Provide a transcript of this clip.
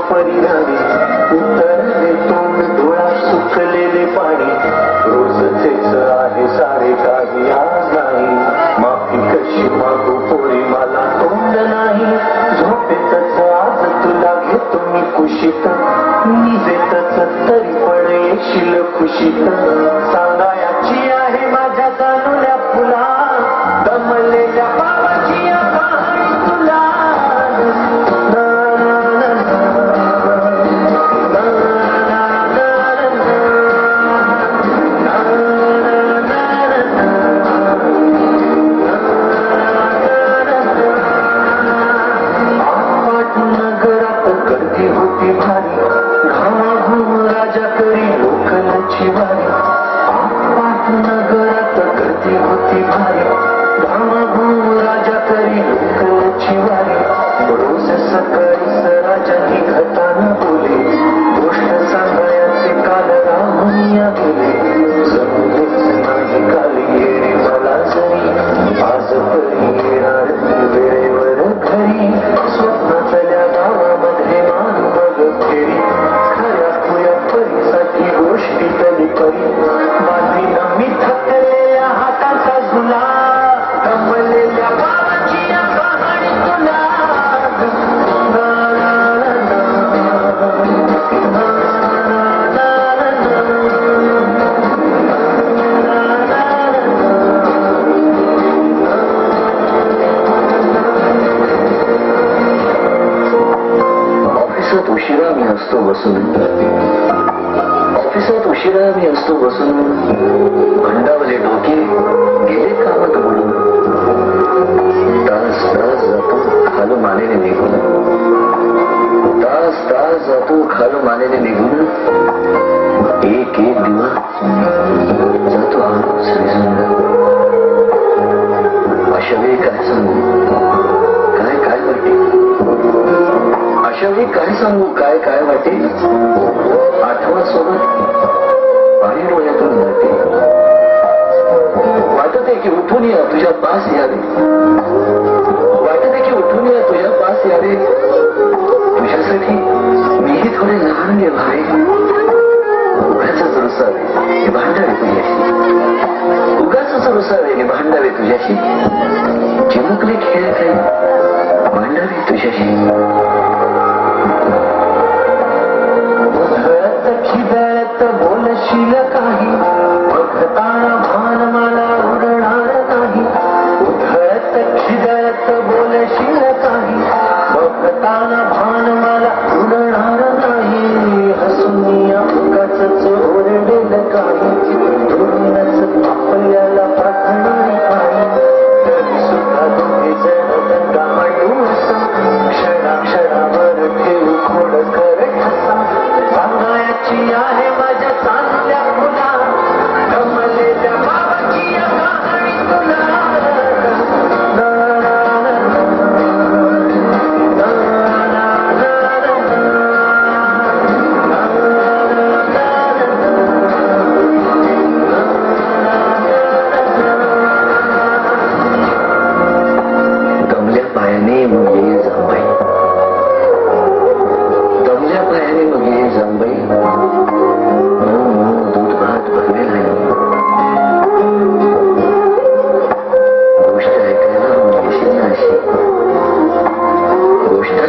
परिणामी उतरले तोंड डोळा सुकलेले पाणी रोजचेच आहे सारे काही आज नाही माफी कशी मागू पोरी मला तोंड नाही झोपेतच आज तुला घेतो मी कुशीत निजेतच तरी पडेशील खुशीत सांगायची आहे माझ्या जाणुल्या फुला दमलेल्या बाबाची कहाणी तुला नगरात गर्दी होती भारी घामाघूम राजा करी लोकलची वारी आपाट नगरात गर्दी होती भारी घामाघूम राजा करी लोकलची वारी रोज सकाळी राजा निघताना बोले गोष्ट सांगायचे काल राहुनिया गेले जमलेच नाही काल येणे मला जरी आज परी येणार वेळेवर घरी स्वप्नातल्या गावामध्ये मान बघ फेरी खऱ्या खुऱ्या परीसाठी गोष्टी तरी परी बांधीला मी थकलेल्या हाताचा झुला दमलेल्या बाबाची कहाणी तुला ऑफिसात उशिरा मी असतो बसून भंडावले डोके गेले कामात म्हणून तास जातो खालू मानेने निघून एक दिवस जातो हळूच विसरून अशा वेळी काय सांगू काय वाटे अशा वेळी काय सांगू काय वाटे आठवण सोबत पाणी डोळ्यातून जाते वाटते की उठून या तुझ्या पास यावे तुझ्यासाठी मीही थोडे लहान गे भाई उगाच रुसावे हे भांडावे तुझ्याशी चिमुकले खेळ काही भांडावे तुझ्याशी खिदळत बोलशील काही बघताना भान मला उडणार नाही उधळत खिदळत बोलशील काही बघताना भान मला उडणार नाही हसून या उगाचच ओरडेल काही दुरूनच आपल्याला पाठणार काही तरी सुद्धा दोघे जण दंगा मांडू असा क्षणावर ठेवू खोड कर ठसा सांगायची आहे माझ्या चांगल्या फुला दमलेल्या बाबाची कहाणी तुला दमल्या पायाने मग ये जांबाई दूध भात बनवेल नाही गोष्ट ऐकायला येशील ना अशी गोष्ट